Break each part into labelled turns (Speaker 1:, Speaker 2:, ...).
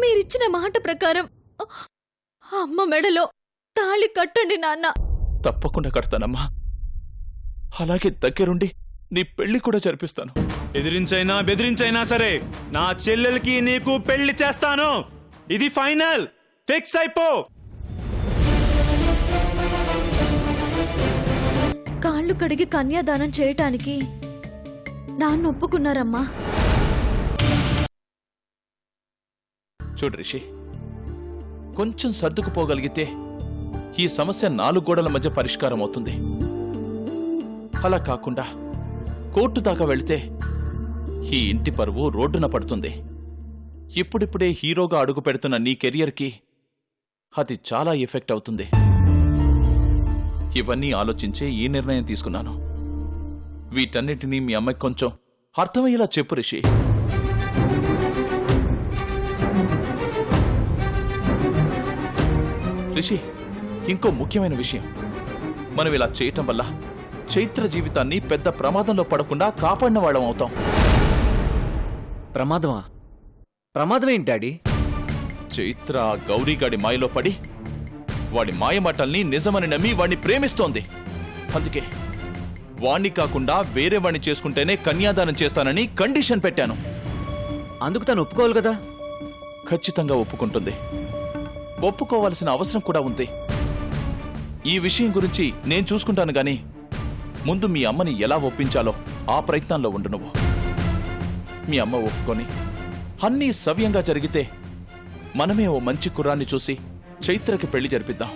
Speaker 1: మీరిచ్చిన మాట ప్రకారం అమ్మ మెడలో తాళి కట్టండి నాన్న.
Speaker 2: తప్పకుండా కడతానమ్మా. అలాగే దగ్గరుండి నీ పెళ్లి కూడా జరిపిస్తాను.
Speaker 3: ఎదిరించైనా బెదిరించైనా సరే నా చెల్లెలకి నీకు పెళ్లి చేస్తాను. ఇది ఫైనల్, ఫిక్స్ అయిపో.
Speaker 1: కాళ్ళు కడిగి కన్యాదానం చేయటానికి నాన్న ఒప్పుకున్నారమ్మా.
Speaker 2: చూడు రిషి, కొంచెం సర్దుకుపోగలిగితే ఈ సమస్య 4 గోడల మధ్య పరిష్కారం అవుతుంది. అలా కాకుండా కోర్టు దాకా వెళితే ఈ ఇంటి పరువు రోడ్డున పడుతుంది. ఇప్పుడిప్పుడే హీరోగా అడుగు పెడుతున్న నీ కెరియర్కి అది చాలా ఎఫెక్ట్ అవుతుంది. ఇవన్నీ ఆలోచించే ఈ నిర్ణయం తీసుకున్నాను. వీటన్నిటినీ మీ అమ్మాయికి కొంచెం అర్థమయ్యేలా చెప్పు రిషి. రిషి, ఇంకో ముఖ్యమైన విషయం, మనం ఇలా చేయటం వల్ల చైత్ర జీవితాన్ని పెద్ద ప్రమాదంలో పడకుండా కాపాడిన వాళ్ళం అవుతాం.
Speaker 4: ప్రమాదమా? ప్రమాదం ఏంటి డాడీ?
Speaker 2: చైత్ర గౌరీగాడి మాయలో పడి వాడి మాయమాటల్ని నిజమని నమ్మి వాణ్ణి ప్రేమిస్తోంది. అందుకే వాణ్ణి కాకుండా వేరే వాణ్ణి చేసుకుంటేనే కన్యాదానం చేస్తానని కండిషన్ పెట్టాను.
Speaker 4: అందుకు తను ఒప్పుకోవాలి కదా?
Speaker 2: ఖచ్చితంగా ఒప్పుకుంటుంది. ఒప్పుకోవాల్సిన అవసరం కూడా ఉంది. ఈ విషయం గురించి నేను చూసుకుంటాను గాని ముందు మీ అమ్మని ఎలా ఒప్పించాలో ఆ ప్రయత్నంలో ఉండు నువ్వు. మీ అమ్మ ఒప్పుకొని అన్నీ సవ్యంగా జరిగితే మనమే ఓ మంచి కుర్రాన్ని చూసి చైత్రకి పెళ్లి జరిపిద్దాం.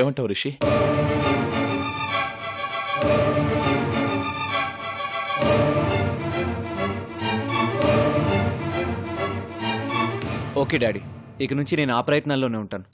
Speaker 2: ఏమంటావు రిషి?
Speaker 4: ఓకే డాడీ, ఇక నుంచి నేను ఆ ప్రయత్నాల్లోనే ఉంటాను.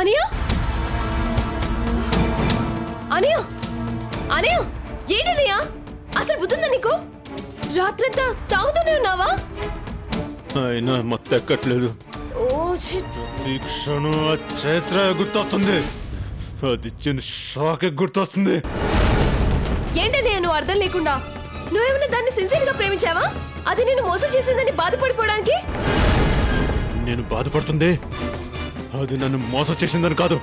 Speaker 1: అనియా, అనియా, అనియా, ఏంటనియా? అసలు బుద్ధుందా నీకు? రాత్రంతా తాగుతూనే ఉన్నావా?
Speaker 3: అయినా మత్తెక్కట్లేదు.
Speaker 1: Oh shit.
Speaker 3: ఈ క్షణం ఆ చైత్ర గుర్తొస్తుంది. అది ఇచ్చిన షాక్ గుర్తొస్తుంది.
Speaker 1: ఏంటని నువ్వు అర్థం లేకుండా? నువ్వేమైనా దాన్ని సిన్సియర్ గా ప్రేమించావా? అది నేను మోసం చేసిందని బాధపడిపోవడానికి?
Speaker 3: నేను బాధపడుతుంది అది నన్ను మోసం చేసిందని కాదు,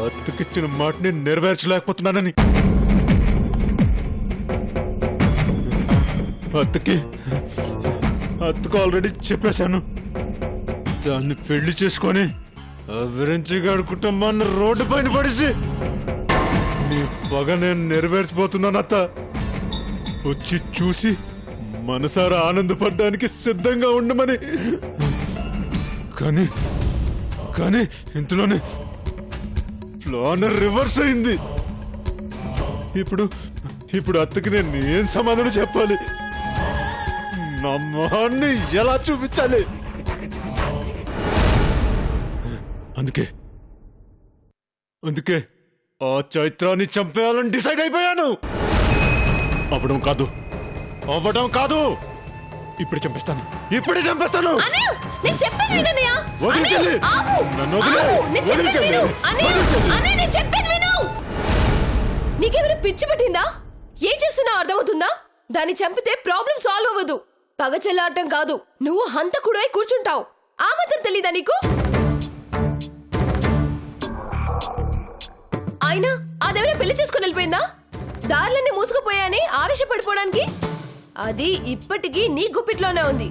Speaker 3: అత్తుకిచ్చిన మాటని నెరవేర్చలేకపోతున్నానని. అత్తుకు ఆల్రెడీ చెప్పేశాను. దాన్ని పెళ్లి చేసుకొని విరించిగాడు కుటుంబాన్ని రోడ్డు పైన పడేసి నీ పగ నేను నెరవేర్చిపోతున్నాను. అత్త వచ్చి చూసి మనసారా ఆనందపడడానికి సిద్ధంగా ఉండమని. కానీ కానీ ఇంతలోనే ప్లాన్ రివర్స్ అయింది. ఇప్పుడు అత్తకి నేను ఏం సమాధానం చెప్పాలి? నా మొహాన్ని ఎలా చూపించాలి? అందుకే ఆ చైత్రాన్ని చంపేయాలని డిసైడ్ అయిపోయాను. అవ్వడం కాదు ఇప్పుడే చంపేస్తాను.
Speaker 1: అన్నయ్య, నేను చెప్పేది వినన్నయ్య.
Speaker 3: వదిలి చెల్లి.
Speaker 1: ఆగు.
Speaker 3: నన్ను వదిలే.
Speaker 1: ఆగు. నేను
Speaker 3: వదిలి
Speaker 1: చెప్పేది
Speaker 3: చెల్లి.
Speaker 1: విను. అన్నయ్య,
Speaker 3: వదిలి చెల్లి.
Speaker 1: అన్నయ్య, నేను చెప్పేది విను. నీకేమైనా పిచ్చి పట్టిందా? ఏం చేస్తున్నావు అర్థమవుతుందా? దాన్ని చంపితే ప్రాబ్లం సాల్వ్ అవ్వదు. పగ చెల్లాడటం కాదు, నువ్వు హంతకుడై కూర్చుంటావు. ఆ మాత్రం తెలీదా నీకు? అయినా అదేమైనా పెళ్లి చేసుకుని వెళ్ళిపోయిందా? దారులన్నీ మూసుకుపోయాని ఆవేశపడిపోవడానికి? అది ఇప్పటికీ నీ గుప్పిట్లోనే ఉంది.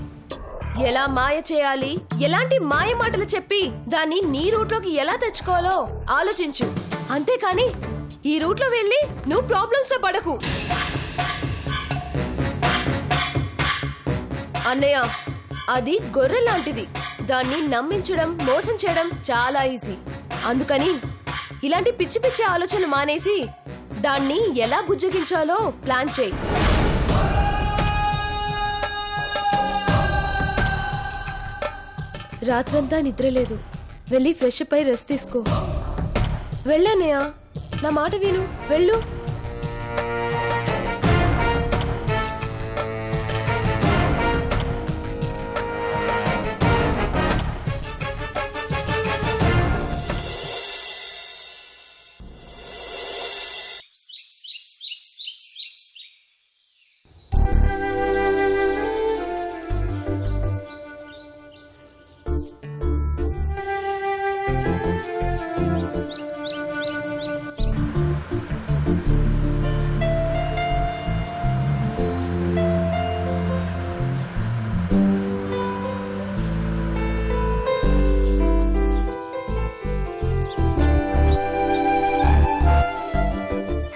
Speaker 1: ఎలా మాయ చేయాలి, ఎలాంటి మాయ మాటలు చెప్పి దాన్ని నీ రూట్లోకి ఎలా తెచ్చుకోవాలో ఆలోచించు. అంతేకాని ఈ రూట్లో వెళ్ళి నువ్వు ప్రాబ్లమ్స్ లో పడకు. అన్నయ్య, అది గొర్రె లాంటిది. దాన్ని నమ్మించడం, మోసం చేయడం చాలా ఈజీ. అందుకని ఇలాంటి పిచ్చి పిచ్చి ఆలోచనలు మానేసి దాన్ని ఎలా బుజ్జగించాలో ప్లాన్ చేయి. రాత్రంతా నిద్రలేదు. వెళ్ళి ఫ్రెష్ అప్ అయి రెస్ట్ తీసుకో. వెళ్ళన్నయ్య, నా మాట విను, వెళ్ళు.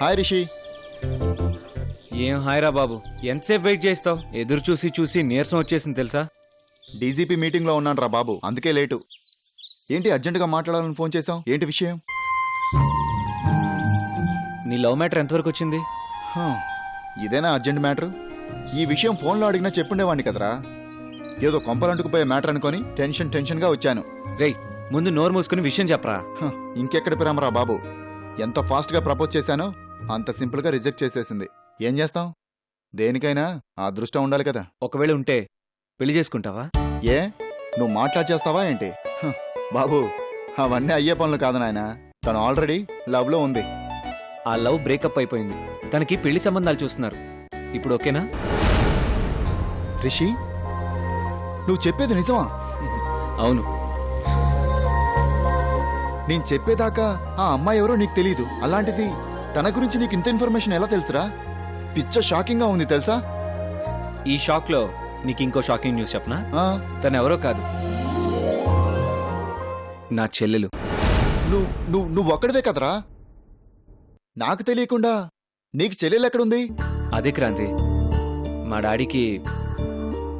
Speaker 5: హాయ్ రిషి.
Speaker 4: ఏం హాయ్రా బాబు, ఎంతసేపు వెయిట్ చేస్తావు? ఎదురు చూసి నీరసం వచ్చేసింది తెలుసా?
Speaker 5: డీజీపీ మీటింగ్లో ఉన్నాను రా బాబు, అందుకే లేటు. ఏంటి అర్జెంటుగా మాట్లాడాలని ఫోన్ చేసావు? ఏంటి విషయం?
Speaker 4: నీ లవ్ మ్యాటర్ ఎంతవరకు వచ్చింది?
Speaker 5: ఇదేనా అర్జెంట్ మ్యాటర్? ఈ విషయం ఫోన్లో అడిగినా చెప్పుండేవాడిని కదరా. ఏదో కొంపలంటుకుపోయే మ్యాటర్ అనుకొని టెన్షన్గా వచ్చాను.
Speaker 4: రేయ్, ముందు నోరు మూసుకుని విషయం చెప్పరా.
Speaker 5: ఇంకెక్కడ పిరమరా బాబు. ఎంత ఫాస్ట్గా ప్రపోజ్ చేశానో అంత సింపుల్గా రిజెక్ట్ చేసేసింది. ఏం చేస్తాం? దేనికైనా ఆ అదృష్టం ఉండాలి కదా.
Speaker 4: ఒకవేళ ఉంటే పెళ్లి చేసుకుంటావా?
Speaker 5: ఏ, నువ్వు మాట్లాడేస్తావా ఏంటి? బాబు, అవన్నీ అయ్యే పనులు కాదు నాయనా. తను ఆల్రెడీ లవ్లో ఉంది.
Speaker 4: ఆ లవ్ బ్రేకప్ అయిపోయింది. తనకి పెళ్లి సంబంధాలు చూస్తున్నారు. ఇప్పుడు ఓకేనా?
Speaker 5: రిషి, నువ్వు చెప్పేది నిజమా?
Speaker 4: అవును.
Speaker 5: నేను చెప్పేదాకా ఆ అమ్మాయి ఎవరో నీకు తెలీదు. అలాంటిది తన గురించి నీకు ఇంత ఇన్ఫర్మేషన్ ఎలా తెలుసురా? పిచ్చ షాకింగ్ గా ఉంది తెలుసా?
Speaker 4: ఈ షాక్ లో నీకు ఇంకో షాకింగ్ న్యూస్ చెప్పనా?
Speaker 5: ఆ,
Speaker 4: తను ఎవరో కాదు, నా చెల్లెలు.
Speaker 5: నువ్వు ఒక్కడివే కదరా. నాకు తెలియకుండా నీకు చెల్లెలు ఎక్కడుంది?
Speaker 4: అదే క్రాంతి, మా డాడీకి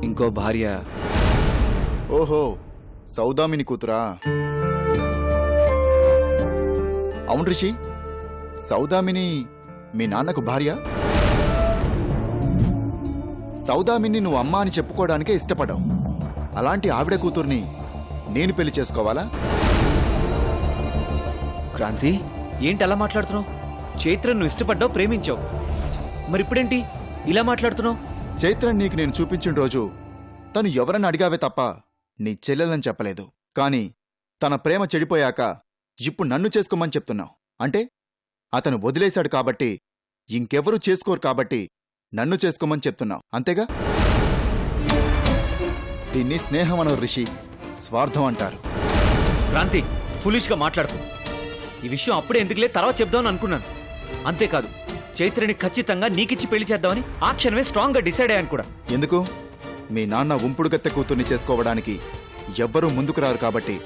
Speaker 4: ఇంకో భార్య.
Speaker 5: ఓహో, సౌదామిని కూతురా? అవును రిషి, సౌదామిని మీ నాన్నకు భార్య. సౌదామిని నువ్వు అమ్మ అని చెప్పుకోవడానికే ఇష్టపడవు. అలాంటి ఆవిడ కూతుర్ని నేను పెళ్లి చేసుకోవాలా?
Speaker 4: క్రాంతి, ఏంటి అలా మాట్లాడుతున్నావు? చైత్రను నువ్వు ఇష్టపడ్డావు, ప్రేమించావు. మరి ఇప్పుడేంటి ఇలా మాట్లాడుతున్నావు?
Speaker 5: చైత్రని నీకు నేను చూపించిన రోజు తను ఎవరని అడిగావే తప్ప నీ చెల్లెలని చెప్పలేదు. కానీ తన ప్రేమ చెడిపోయాక ఇప్పుడు నన్ను చేసుకోమని చెప్తున్నావు. అంటే అతను వదిలేశాడు కాబట్టి, ఇంకెవరూ చేసుకోరు కాబట్టి నన్ను చేసుకోమని చెప్తున్నావు, అంతేగా? దీన్ని స్నేహం అనరు రిషి, స్వార్థం అంటారు.
Speaker 4: క్రాంతి, ఫులిష్గా మాట్లాడుకో. ఈ విషయం అప్పుడే ఎందుకులే, తర్వాత చెప్దామని అనుకున్నాను. అంతేకాదు, చైత్రని ఖచ్చితంగా నీకిచ్చి పెళ్లి చేద్దామని ఆ క్షణమే స్ట్రాంగ్గా డిసైడ్ అయ్యాను కూడా.
Speaker 5: ఎందుకు? మీ నాన్న ఉంపుడుగత్తె కూతుర్ని చేసుకోవడానికి ఎవ్వరూ ముందుకు రారు కాబట్టి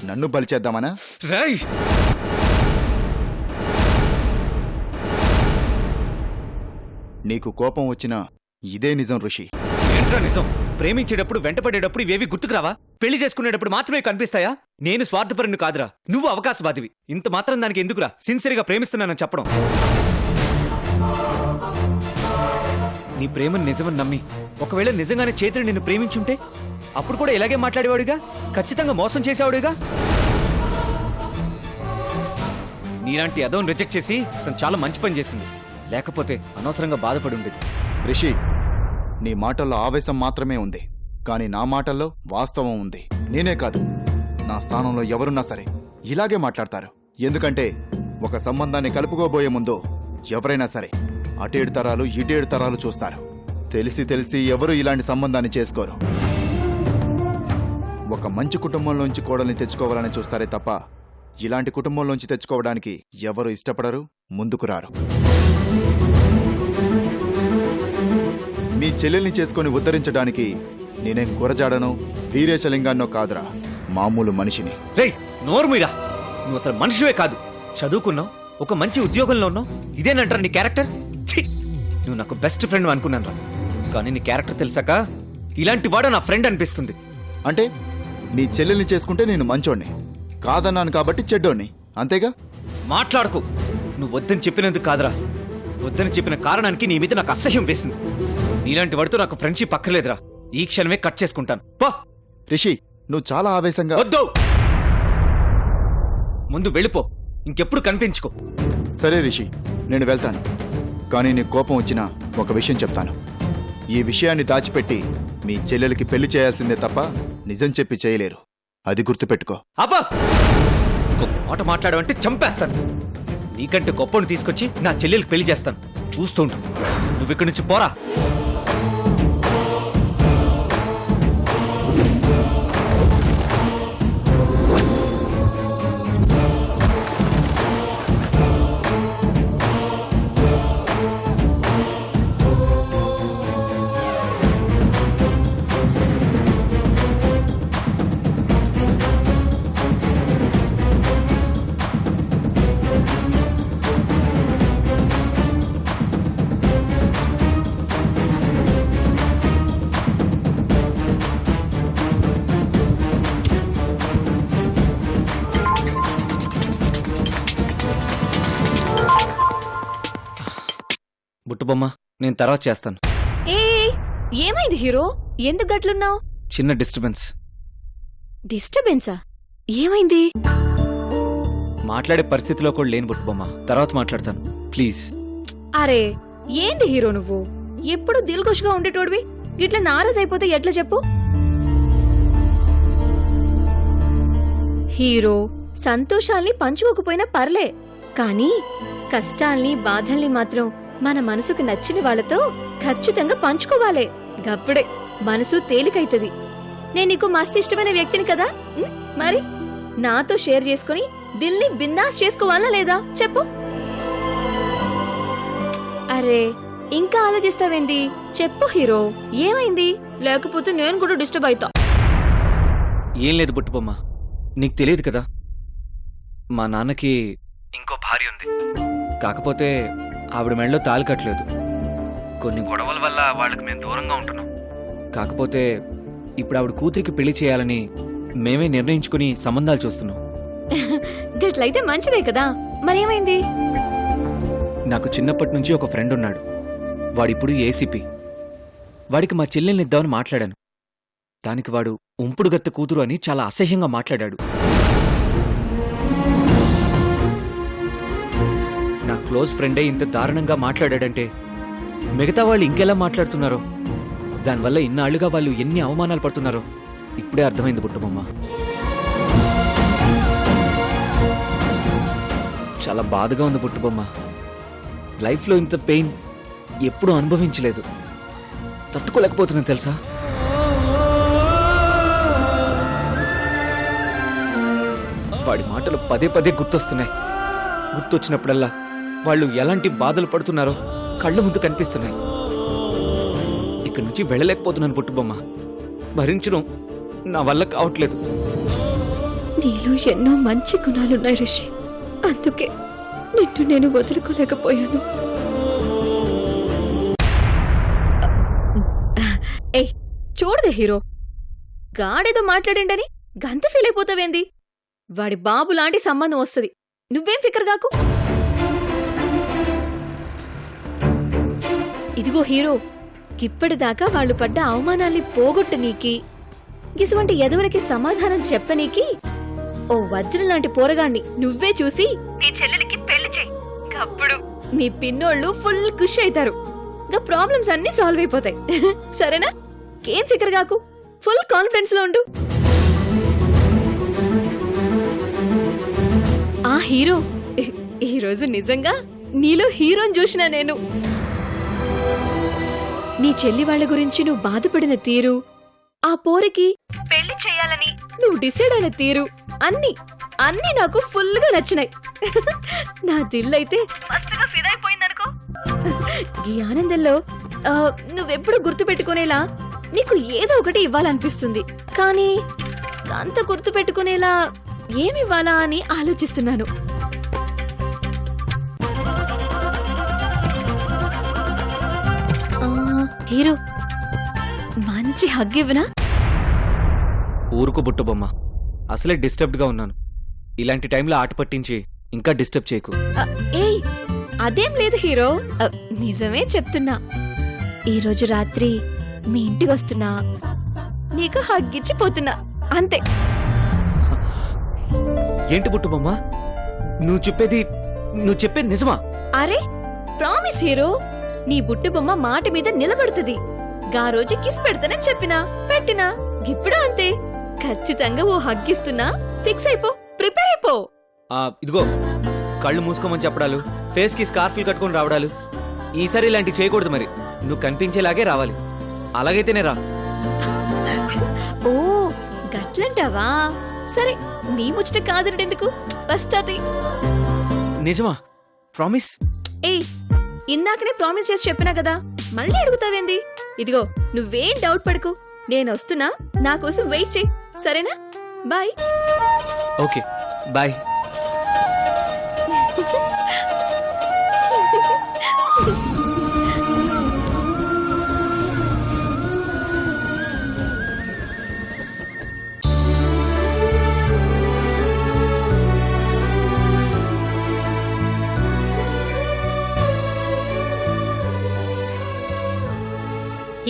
Speaker 5: నన్ను బలి చేద్దామనా?
Speaker 4: రేయ్,
Speaker 5: నీకు కోపం వచ్చినా ఇదే నిజం ఋషి.
Speaker 4: ఏంట్రా నిజం? ప్రేమించేటప్పుడు, వెంటపడేటప్పుడు ఇవేవి గుర్తుకురావా? పెళ్లి చేసుకునేటప్పుడు మాత్రమే కనిపిస్తాయా? నేను స్వార్థపరుని కాదురా, నువ్వు అవకాశవాదివి. ఇంత మాత్రం దానికి ఎందుకురా సిన్సియర్గా ప్రేమిస్తున్నానని చెప్పడం? నీ ప్రేమను నిజమని నమ్మి ఒకవేళ నిజంగానే చైత్ర నిన్ను ప్రేమించుంటే అప్పుడు కూడా ఇలాగే మాట్లాడేవాడుగా, ఖచ్చితంగా మోసం చేసేవాడుగా. నీలాంటి అదోని రిజెక్ట్ చేసి తను చాలా మంచి పని చేసింది. లేకపోతే అనవసరంగా బాధపడి ఉండేది.
Speaker 5: రిషి, నీ మాటల్లో ఆవేశం మాత్రమే ఉంది, కానీ నా మాటల్లో వాస్తవం ఉంది. నేనే కాదు, నా స్థానంలో ఎవరున్నా సరే ఇలాగే మాట్లాడతారు. ఎందుకంటే ఒక సంబంధాన్ని కలుపుకోబోయే ముందు ఎవరైనా సరే అటేడు తరాలు ఇటేడు తరాలు చూస్తారు. తెలిసి తెలిసి ఎవరు ఇలాంటి సంబంధాన్ని చేసుకోరు. ఒక మంచి కుటుంబంలోంచి కోడల్ని తెచ్చుకోవాలని చూస్తారే తప్ప ఇలాంటి కుటుంబంలోంచి తెచ్చుకోవడానికి ఎవరు ఇష్టపడరు, ముందుకు రారు. నీ చెల్లెల్ని చేసుకొని ఉద్ధరించడానికి నేనేం గురజాడనో వీరేశలింగాన్నో కాదురా, మామూలు మనిషిని.
Speaker 4: రేయ్ నోర్మీరా, నువ్వు అసలు మనిషివే కాదు. చదువుకున్నావు, ఒక మంచి ఉద్యోగంలో ఉన్నావు, ఇదేనంటారా నీ క్యారెక్టర్? ఛీ! నువ్వు నాకు బెస్ట్ ఫ్రెండ్ అనుకున్నాను రా, కానీ నీ క్యారెక్టర్ తెలిసాక ఇలాంటి వాడు నా ఫ్రెండ్ అనిపిస్తుంది.
Speaker 5: అంటే నీ చెల్లెల్ని చేసుకుంటే నేను మంచోణ్ణి, కాదన్నాను కాబట్టి చెడ్డోణ్ణి, అంతేగా?
Speaker 4: మాట్లాడకు. నువ్వు వద్దని చెప్పినందుకు కాదురా, వద్దని చెప్పిన కారణానికి నీ మీద నాకు అసహ్యం వేసింది. నీలాంటి వాడితో నాకు ఫ్రెండ్షిప్ అక్కర్లేదురా. ఈ క్షణమే కట్ చేసుకుంటాను. పో.
Speaker 5: రిషి, నువ్వు చాలా ఆవేశంగా.
Speaker 4: వద్దు, ముందు వెళ్ళిపో, ఇంకెప్పుడు కనిపించుకో.
Speaker 5: సరే రిషి, నేను వెళ్తాను. కానీ నీ కోపం వచ్చినా ఒక విషయం చెప్తాను. ఈ విషయాన్ని దాచిపెట్టి మీ చెల్లెలకి పెళ్లి చేయాల్సిందే తప్ప నిజం చెప్పి చేయలేరు. అది గుర్తుపెట్టుకో.
Speaker 4: అబ్బా, గొప్ప మాట మాట్లాడమంటే చంపేస్తాను. నీకంటే గొప్పని తీసుకొచ్చి నా చెల్లెలకు పెళ్లి చేస్తాను. చూస్తూ ఉంటా. నువ్వు ఇక్కడి నుంచి పోరా. బుట్టుబొమ్మ, నేను తర్వాత చేస్తాను.
Speaker 6: ఏ ఏమైంది హీరో? ఎందుకు గట్లున్నావు?
Speaker 4: చిన్న డిస్టర్బెన్స్.
Speaker 6: డిస్టర్బెన్సా? ఏమైంది?
Speaker 4: మాట్లాడే పరిస్థితిలో కూడా లేని బుట్టుబొమ్మ, తర్వాత మాట్లాడతాను ప్లీజ్.
Speaker 6: అరే ఏంది హీరో నువ్వు? ఎప్పుడు దిల్కుష్గా ఉండేటోడివి ఇట్లా నారాజ్ అయిపోతే ఎట్లా చెప్పు? హీరో, సంతోషాల్ని పంచుకోకపోయినా పర్లే, కానీ కష్టాల్ని బాధల్ని మాత్రం మన మనసుకు నచ్చిన వాళ్లతో ఖచ్చితంగా పంచుకోవాలే. గప్పుడే మనసు తేలికైతది. నేను నీకు మస్తు ఇష్టమైన వ్యక్తిని కదా, మరి నాతో షేర్ చేసుకుని దిల్ని బిందాస్ చేసుకోవాలా లేదా చెప్పు? అరే ఇంకా ఆలోచిస్తావేంది? చెప్పు హీరో, ఏమైంది? లేకపోతే నేను కూడా డిస్టర్బ్ అవుతా.
Speaker 4: ఏం లేదు బుట్టుబొమ్మ, నీకు తెలియదు కదా, మా నాన్నకి ఇంకో భార్య ఉంది. కాకపోతే ఆవిడ మెడలో తాళి కట్టలేదు. కొన్ని గొడవల వల్ల వాళ్ళకి మేము దూరంగా ఉంటున్నాం. కాకపోతే ఇప్పుడు ఆవిడ కూతురికి పెళ్లి చేయాలని మేమే నిర్ణయించుకుని సంబంధాలు చూస్తున్నాం.
Speaker 6: గట్లయితే మంచిదే కదా, మరేమైంది?
Speaker 4: నాకు చిన్నప్పటి నుంచి ఒక ఫ్రెండ్ ఉన్నాడు. వాడిప్పుడు ఏసీపీ. వాడికి మా చెల్లెల్ని ఇద్దామని మాట్లాడాను. దానికి వాడు ఉంపుడు గత్త కూతురు అని చాలా అసహ్యంగా మాట్లాడాడు. నా క్లోజ్ ఫ్రెండే ఇంత దారుణంగా మాట్లాడాడంటే మిగతా వాళ్ళు ఇంకెలా మాట్లాడుతున్నారో, దానివల్ల ఇన్నాళ్లుగా వాళ్ళు ఎన్ని అవమానాలు పడుతున్నారో ఇప్పుడే అర్థమైంది బుట్టుబొమ్మ. చాలా బాధగా ఉంది బుట్టుబొమ్మ. లైఫ్లో ఇంత పెయిన్ ఎప్పుడూ అనుభవించలేదు. తట్టుకోలేకపోతున్నాను తెలుసా? వాడి మాటలు పదే పదే గుర్తొస్తున్నాయి. గుర్తొచ్చినప్పుడల్లా వాళ్ళు ఎలాంటి బాధలు పడుతున్నారో కళ్ళ ముందు కనిపిస్తున్నాయి. ఇక్కడి నుంచి వెళ్ళలేకపోతున్నాను బుట్టుబొమ్మ. భరించడం నా వల్ల కావట్లేదు.
Speaker 6: నీలో ఎన్నో మంచి గుణాలున్నాయి రిషి, అందుకే నిన్ను నేను వదులుకోలేకపోయాను. ఏయ్ చూడదే హీరో, గాడేదో మాట్లాడిండని గంత ఫీల్ అయిపోతావేంది? వాడి బాబు లాంటి సంబంధం వస్తుంది, నువ్వేం ఫికర్ కాకు. ఇదిగో హీరో, ఇప్పటిదాకా వాళ్ళు పడ్డ అవమానాల్ని పోగొట్టనీకి, ఇటువంటి ఎదవలకి సమాధానం చెప్పనీకి ఓ వజ్రం లాంటి పోరగాణ్ణి నువ్వే చూసి నీ చెల్లెలికి మీ పిన్నోళ్ళు ఫుల్ ఖుషి అవుతారు. ఇంకా ప్రాబ్లమ్స్ అన్ని సాల్వ్ అయిపోతాయి. సరేనా? ఏం ఫికర్ కాకు, ఫుల్ కాన్ఫిడెన్స్ లో ఉండు. ఆ హీరో ఈ రోజు నిజంగా నీలో హీరోని చూసినా నేను. నీ చెల్లి వాళ్ళ గురించి నువ్వు బాధపడిన తీరు, ఆ పోరికి పెళ్లి చేయాలని నువ్వు డిసైడ్ అయిన తీరు, అన్ని అన్ని నాకు ఫుల్ గా నచ్చినాయి. నా దిల్లైతే మస్తుగా ఫిదా అయిపోయిందనుకో. ఈ ఆనందంలో నువ్వెప్పుడు గుర్తు పెట్టుకునేలా నీకు ఏదో ఒకటి ఇవ్వాలనిపిస్తుంది. కానీ అంత గుర్తు పెట్టుకునేలా ఏమివ్వాలా అని ఆలోచిస్తున్నాను. హీరో, మంచి హగ్ ఇవ్వనా?
Speaker 4: ఊరుకో బుట్టబొమ్మ, అసలే డిస్టర్బ్డ్ గా ఉన్నాను. ఇలాంటి టైంలో ఆట పట్టించి ఇంకా డిస్టర్బ్ చేయకు.
Speaker 6: ఏయ్, అదేం లేదు హీరో, నిజమే చెప్తున్నా. ఈరోజు రాత్రి మీ ఇంటికి వస్తున్నా, నీకు హగ్ ఇచ్చి పోతున్నా, అంతే.
Speaker 4: ఏంటి బుట్టబొమ్మ, నువ్వు చెప్పేది నిజమా?
Speaker 6: అరే ప్రామిస్ హీరో, నీ బుట్టు బొమ్మ మాట మీద నిలబడుతుంది. గా రోజు కిస్ పెడతానని పెట్టినా ఇప్పుడు అంతే. ఖచ్చితంగా ఓ హగ్గిస్తున్నా, ఫిక్స్ అయిపో, ప్రిపేర్ అయిపో.
Speaker 4: ఇదిగో, కళ్ళు మూసుకోమని చెప్పడాలు, ఫేస్ కి స్కార్ఫ్లు కట్టుకొని రావడాలు, ఈసారి ఇలాంటివి చేయకూడదు. మరి నువ్వు కనిపించేలాగే రావాలి. అలాగైతేనే రా.
Speaker 6: ఓ గట్లంటావా? సరే, నీ ముచ్చట కాదనడెందుకు, వస్తాది.
Speaker 4: నిజమా? ప్రామిస్?
Speaker 6: ఏయ్, ఇందాకనే ప్రామిస్ చేసి చెప్పినా కదా, మళ్ళీ అడుగుతావేంది? ఇదిగో, నువ్వేం డౌట్ పడకు, నేను వస్తున్నా, నా కోసం వెయిట్ చెయ్యి, సరేనా? బాయ్.
Speaker 4: Okay, bye.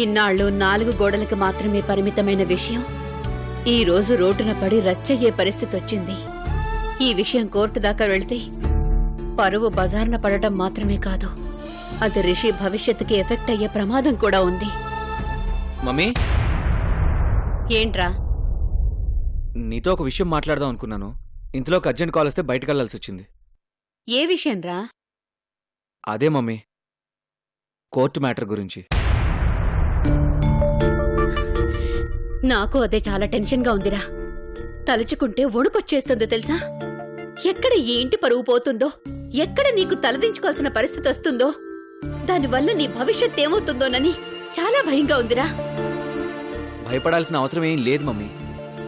Speaker 7: ఇన్నాళ్ళు 4 గోడలకు మాత్రమే పరిమితమైన విషయం ఈ రోజు రోడ్డున పడి రచ్చయ్యే పరిస్థితి వచ్చింది. ఈ విషయం కోర్టు దాకా వెళితే పరువు బజార్న పడటం మాత్రమే కాదు, అది రిషి భవిష్యత్తుకి ఎఫెక్ట్ అయ్యే ప్రమాదం కూడా ఉంది.
Speaker 4: మమ్మీ,
Speaker 7: ఏంట్రా?
Speaker 4: నీతో ఒక విషయం మాట్లాడదాం అనుకున్నాను. ఇంతలో ఒక అర్జెంట్ కాల్ వస్తే బయటకు వెళ్లాల్సి వచ్చింది.
Speaker 7: ఏ విషయం రా?
Speaker 4: అదే మమ్మీ, కోర్టు మ్యాటర్ గురించి.
Speaker 7: నాకు అదే చాలా టెన్షన్ గా ఉందిరా. తలుచుకుంటే వణుకొచ్చేస్తుందో తెలుసా? ఎక్కడ ఈ ఇంటి పరువు పోతుందో, ఎక్కడ నీకు తలదించుకోవాల్సిన పరిస్థితి వస్తుందో, దానివల్ల నీ భవిష్యత్ ఏమవుతుందోనని చాలా భయంగా ఉందిరా.
Speaker 4: భయపడాల్సిన అవసరం ఏం లేదు మమ్మీ,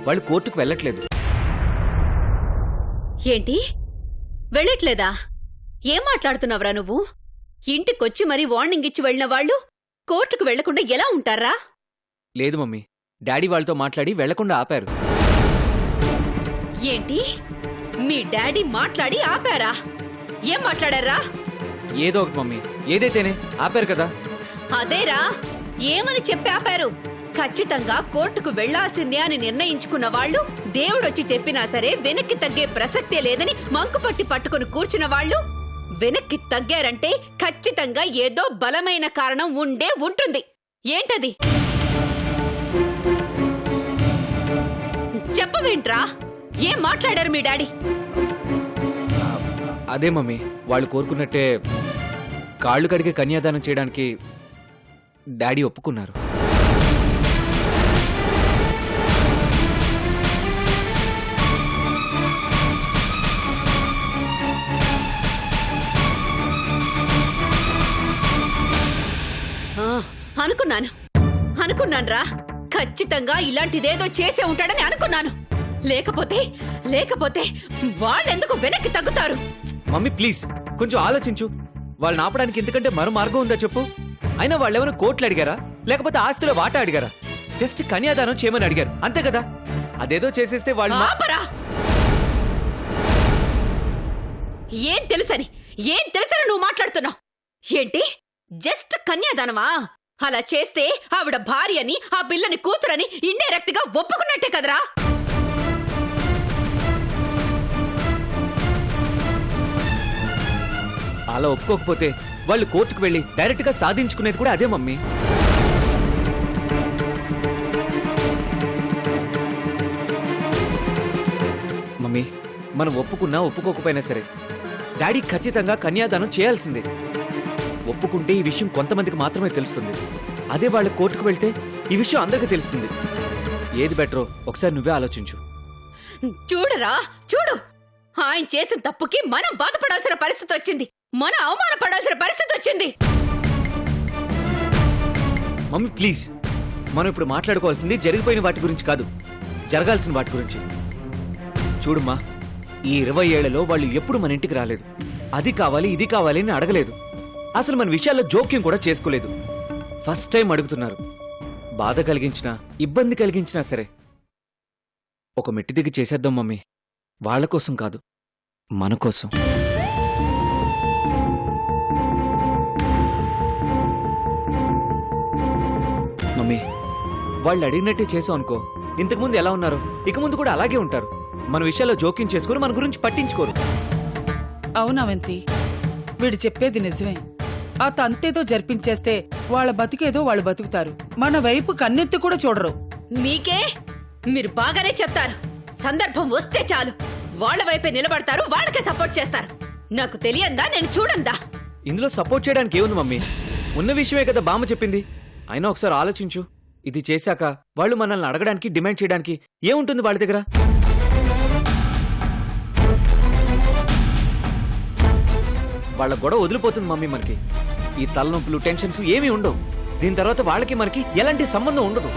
Speaker 4: వాళ్ళు కోర్టుకు వెళ్ళట్లేదు.
Speaker 7: ఏంటి? వెళ్ళట్లేదా? ఏం మాట్లాడుతున్నావురా నువ్వు? ఇంటికొచ్చి మరీ వార్నింగ్ ఇచ్చి వెళ్ళిన వాళ్ళు కోర్టుకు వెళ్లకుండా ఎలా ఉంటారా?
Speaker 4: లేదు మమ్మీ, డాడీ వాళ్ళతో మాట్లాడి వెళ్లకుండా ఆపారు.
Speaker 7: ఏంటి? మీ డాడీ మాట్లాడి ఆపారా? ఏం మాట్లాడారా?
Speaker 4: ఏదో ఒకటి మమ్మీ, ఏదైతేనే ఆపారు కదా.
Speaker 7: అదేరా, ఏమని చెప్పి ఆపారు? ఖచ్చితంగా కోర్టుకు వెళ్లాల్సిందే అని నిర్ణయించుకున్న వాళ్ళు దేవుడొచ్చి చెప్పినా సరే వెనక్కి తగ్గే ప్రసక్తే లేదని మంకుపట్టి పట్టుకుని కూర్చున్న వాళ్ళు వెనక్కి తగ్గారంటే ఖచ్చితంగా ఏదో బలమైన కారణం ఉండే ఉంటుంది. ఏంటది? చెప్పవేంట్రా? ఏం మాట్లాడారు మీ డాడీ?
Speaker 4: అదే మమ్మీ, వాళ్ళు కోరుకున్నట్టే కాళ్ళు కడిగి కన్యాదానం చేయడానికి డాడీ ఒప్పుకున్నారు.
Speaker 7: అనుకున్నాన్రా, ఖచ్చితంగా ఇలాంటిదేదో చేసే ఉంటాడని అనుకున్నాను. లేకపోతే వాళ్ళెందుకు వెనక్కి తగ్గుతారు?
Speaker 4: మమ్మీ ప్లీజ్, కొంచెం ఆలోచించు. వాళ్ళని ఆపడానికి ఎందుకంటే మరో మార్గం ఉందా చెప్పు? అయినా వాళ్ళెవరు కోట్లు అడిగారా, లేకపోతే ఆస్తిలో వాటా అడిగారా? జస్ట్ కన్యాదానం చేయమని అడిగారు, అంతే కదా. అదేదో చేసేస్తే వాళ్ళు
Speaker 7: ఆపరా! ఏం తెలుసని నువ్వు మాట్లాడుతున్నావు? ఏంటి జస్ట్ కన్యాదానమా? అలా చేస్తే ఆవిడ భార్యని, ఆ పిల్లని కూతురని ఇండైరెక్ట్ గా ఒప్పుకున్నట్టే కదరా?
Speaker 4: అలా ఒప్పుకోకపోతే వాళ్ళు కోర్టుకు వెళ్ళి డైరెక్ట్ గా సాధించుకునేది కూడా అదే మమ్మీ. మమ్మీ మనం ఒప్పుకున్నా ఒప్పుకోకపోయినా సరే డాడీ ఖచ్చితంగా కన్యాదానం చేయాల్సిందే. ఒప్పుకుంటే ఈ విషయం కొంతమందికి మాత్రమే తెలుస్తుంది. అదే వాళ్ళ కోర్టుకు వెళ్తే ఈ విషయం అందరికీ తెలుస్తుంది. ఏది బెటరో ఒకసారి నువ్వే ఆలోచించు.
Speaker 7: చూడరా చూడు, ఆయన చేసిన తప్పుకి మనం బాధపడాల్సిన పరిస్థితి వచ్చింది, మనం అవమానపడాల్సిన పరిస్థితి వచ్చింది.
Speaker 4: మమ్మీ ప్లీజ్, మనం ఇప్పుడు మాట్లాడుకోవాల్సింది జరిగిపోయిన వాటి గురించి కాదు, జరగాల్సిన వాటి గురించి. చూడమ్మా, ఈ 20 ఏళ్లలో వాళ్ళు ఎప్పుడు మన ఇంటికి రాలేదు. అది కావాలి ఇది కావాలి అని అడగలేదు. అసలు మన విషయాల్లో జోక్యం కూడా చేసుకోలేదు. ఫస్ట్ టైం అడుగుతున్నారు. బాధ కలిగించినా ఇబ్బంది కలిగించినా సరే ఒక మెట్టి దిగి చేసేద్దాం మమ్మీ. వాళ్ళ కోసం కాదు, మన కోసం. మమ్మీ వాళ్ళు అడిగినట్టే చేసాం అనుకో, ఇంతకుముందు ఎలా ఉన్నారో ఇక ముందు కూడా అలాగే ఉంటారు. మన విషయాల్లో జోక్యం చేసుకుని మన గురించి పట్టించుకోరు.
Speaker 8: అవునవంతి, వీడు చెప్పేది నిజమే. ఆ తంతేదో జరిపించేస్తే వాళ్ళ బతుకేదో వాళ్ళు బతుకుతారు, మన వైపు కన్నెత్తి కూడా చూడరు.
Speaker 7: మీకే మీరు బాగానే చెప్తారు. సందర్భం వస్తే చాలు వాళ్ళ వైపే నిలబడతారు, వాళ్ళకే సపోర్ట్ చేస్తారు. నాకు తెలియందా, నేను చూడందా?
Speaker 4: ఇందులో సపోర్ట్ చేయడానికి ఏముంది మమ్మీ? ఉన్న విషయమే కదా బామ్మ చెప్పింది. అయినా ఒకసారి ఆలోచించు, ఇది చేశాక వాళ్ళు మనల్ని అడగడానికి డిమాండ్ చేయడానికి ఏముంటుంది వాళ్ళ దగ్గర? వాళ్ళ గొడవ వదిలిపోతుంది మమ్మీ. మనకి ఈ తలనొప్పులు టెన్షన్స్ ఏమీ ఉండవు. దీని తర్వాత వాళ్ళకి మనకి ఎలాంటి సంబంధం ఉండదు.